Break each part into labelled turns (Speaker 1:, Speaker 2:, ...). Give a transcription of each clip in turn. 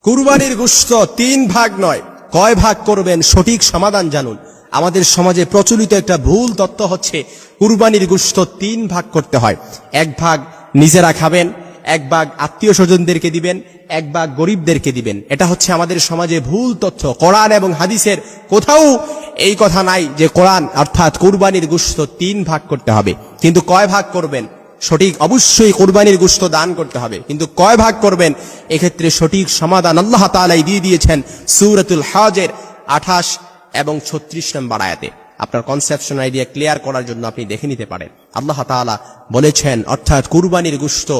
Speaker 1: কুরবানির গোশত 3 ভাগ নয়, কয় ভাগ করবেন সঠিক সমাধান জানুন। আমাদের সমাজে প্রচলিত একটা ভুল তত্ত্ব হচ্ছে কুরবানির গোশত 3 ভাগ করতে হয়। 1 ভাগ নিজেরা খাবেন, 1 ভাগ আত্মীয় স্বজনদেরকে দিবেন, 1 ভাগ গরিবদেরকে দিবেন। এটা হচ্ছে আমাদের সমাজে ভুল তথ্য। কোরআন এবং হাদিসের কোথাও এই কথা নাই যে কোরআন অর্থাৎ কুরবানির গোশত 3 ভাগ করতে হবে। কিন্তু কয় ভাগ করবেন সঠিক, অবশ্যই কুরবানির গোশত দান করতে হবে, কিন্তু কয় ভাগ করবেন এক্ষেত্রে সঠিক সমাধান আল্লাহ তাআলাই দিয়ে দিয়েছেন সূরাতুল হজের 28 এবং 36 নম্বর আয়াতে। আপনার কনসেপশন আইডিয়া ক্লিয়ার করার জন্য আপনি দেখে নিতে পারেন। আল্লাহ তাআলা বলেছেন অর্থাৎ কুরবানির গোশত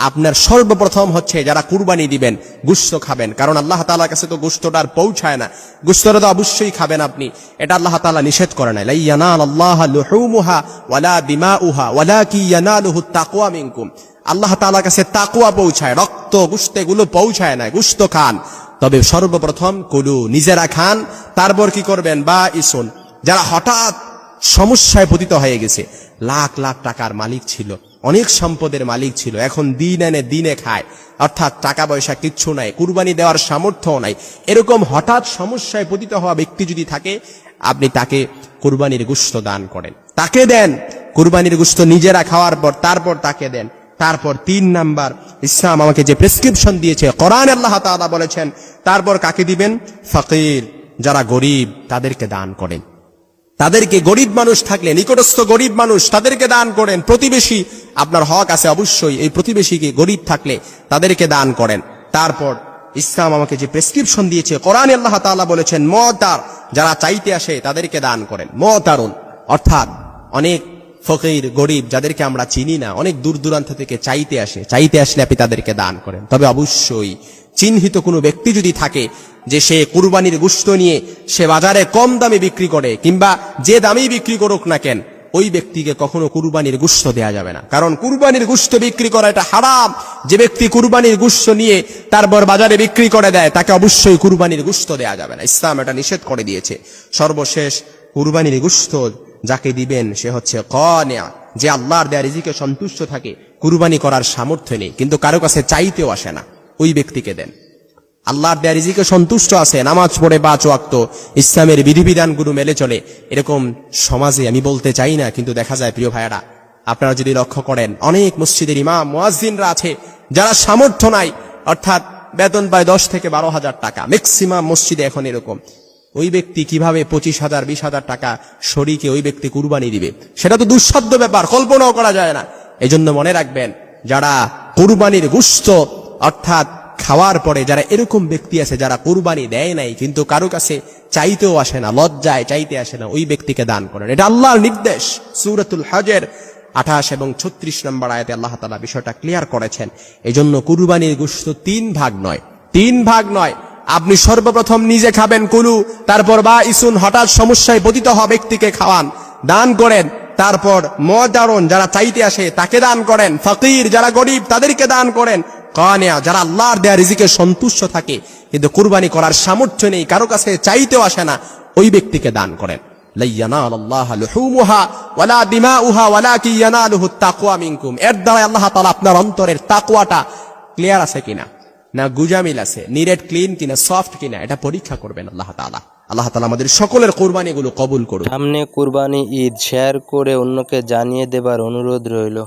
Speaker 1: আপনার সর্বপ্রথম হচ্ছে যারা কুরবানি দিবেন গোশত খাবেন, কারণ আল্লাহ তাআলার কাছে তো গোশতটা আর পৌঁছায় না। গোশতটা তো অবশ্যই খাবেন আপনি, এটা আল্লাহ তাআলা নিষেধ করে নাই। লা ইয়ানালাল্লাহু লুহুমুহা ওয়ালা দিমাউহা ওয়ালাকি ইয়ানালুহু তাকওয়া মিনকুম। আল্লাহ তাআলার কাছে তাকওয়া পৌঁছায়, রক্ত গোশত এগুলো পৌঁছায় না। গোশত খান, তবে সর্বপ্রথম কুলু, নিজেরা খান। তারপর কি করবেন বা ইসুন, যারা হঠাৎ সমস্যায় পতিত হয়ে গেছে, লাখ লাখ টাকার মালিক ছিল, অনেক সম্পদের মালিক ছিল, এখন দিন এনে দিনে খায়, অর্থাৎ টাকা পয়সা কিচ্ছু নাই, কুরবানি দেওয়ার সামর্থ্য নাই, এরকম হঠাৎ সমস্যায় পতিত হওয়া ব্যক্তি যদি থাকে, আপনি তাকে কুরবানির গোশত দান করেন, তাকে দেন। কুরবানির গোশত নিজেরা খাওয়ার পর তারপর তাকে দেন। তারপর 3 নাম্বার, ইসলাম আমাকে যে প্রেসক্রিপশন দিয়েছে, কোরআনে আল্লাহ তাআলা বলেছেন তারপর কাকে দিবেন? ফকির, যারা গরিব তাদেরকে দান করেন। তাদেরকে, গরিব মানুষ থাকলে, নিকটস্থ গরিব মানুষ তাদেরকে দান করেন। প্রতিবেশী, আপনার হক আছে অবশ্যই, এই প্রতিবেশীকে গরিব থাকলে তাদেরকে দান করেন। তারপর ইসলাম আমাকে যে প্রেসক্রিপশন দিয়েছে, কোরআনে আল্লাহ তাআলা বলেছেন মুতার, যারা চাইতে আসে তাদেরকে দান করেন। মুতারুন অর্থাৎ অনেক ফকির গরিব যাদেরকে আমরা চিনি না, অনেক দূর দূরান্ত থেকে চাইতে আসলে আপনি তাদেরকে দান করেন। তবে অবশ্যই চিহ্নিত কোনো ব্যক্তি যদি থাকে যে সে কুরবানির গোশত নিয়ে সে বাজারে কম দামে বিক্রি করে, কিংবা যে দামেই বিক্রি করুক না কেন, ওই ব্যক্তিকে কখনো কুরবানির গোশত দেয়া যাবে না, কারণ কুরবানির গোশত বিক্রি করা এটা হারাম। যে ব্যক্তি কুরবানির গোশত নিয়ে তারপর বাজারে বিক্রি করে দেয়, তাকে অবশ্যই কুরবানির গোশত দেয়া যাবে না, ইসলাম এটা নিষেধ করে দিয়েছে। সর্বশেষ, কুরবানির গোশত যাকে দিবেন সে হচ্ছে কানিয়া, যে আল্লাহর দেয়া রিজিকে সন্তুষ্ট থাকে, কুরবানি করার সামর্থ্য নেই কিন্তু কারো কাছে চাইতেও আসে না, ওই ব্যক্তিকে দেন। আল্লাহর দেয়া রিজিকে সন্তুষ্ট আছে, নামাজ পড়ে 5 ওয়াক্ত, ইসলামের বিধিবিধানগুলো মেনে চলে, এরকম সমাজে আমি বলতে চাই না, কিন্তু দেখা যায় প্রিয় ভাইয়েরা, আপনারা যদি লক্ষ্য করেন, অনেক মসজিদের ইমাম মুয়াজ্জিনরা আছে যারা সামর্থ্য নাই, অর্থাৎ বেতন পায় 10 থেকে 12,000 টাকা, ম্যাক্সিমাম মসজিদে এখন এরকম। ওই ব্যক্তি কিভাবে 25,000 20,000 টাকা শরীকে ওই ব্যক্তি কুরবানি দিবে? সেটা তো দুঃসাধ্য ব্যাপার, কল্পনাও করা যায় না। এজন্য মনে রাখবেন, যারা কুরবানির গোশত অর্থাৎ খাওয়ার পরে যারা এরকম ব্যক্তি আছে যারা কুরবানি দেয় নাই কিন্তু কারো কাছে চাইতেও আসে না, লজ্জায় চাইতে আসে না, ওই ব্যক্তিকে দান করেন। এটা আল্লাহর নির্দেশ। সূরাতুল হজের 28 এবং 36 নম্বর আয়াতে আল্লাহ তাআলা বিষয়টা ক্লিয়ার করেছেন। এজন্য কুরবানির গোশত 3 ভাগ নয়, 3 ভাগ নয়। আপনি সর্বপ্রথম নিজে খাবেন কুলু, তারপর বা ইসুন, হঠাৎ সমস্যায় পতিত হওয়া ব্যক্তিকে খাওয়ান, দান করেন। তারপর মুতারুন, যারা চাইতে আসে তাকে দান করেন। ফকির, যারা গরিব তাদেরকে দান করেন। কানিয়া, যারা আল্লাহর দেয়া রিজিকে সন্তুষ্ট থাকে কিন্তু কুরবানি করার সামর্থ্য নেই, কারো কাছে চাইতেও আসে না, ওই ব্যক্তিকে দান করেন। লা ইয়ানালাল্লাহু লুহুমুহা ওয়ালা দিমাউহা ওয়ালাকি ইয়ানালুহু তাকওয়া মিনকুম। এর দ্বারা আল্লাহ তাআলা আপনার অন্তরের তাকওয়াটা ক্লিয়ার আছে কিনা, না গুজামিল আছে, নিরেট ক্লিন কিনা, সফট কিনা, এটা পরীক্ষা করবেন আল্লাহ তাআলা। আল্লাহ তাআলা আমাদের সকলের কুরবানিগুলো কবুল করুন।
Speaker 2: সামনে কুরবানি ঈদ, শেয়ার করে অন্যকে জানিয়ে দেবার অনুরোধ রইল।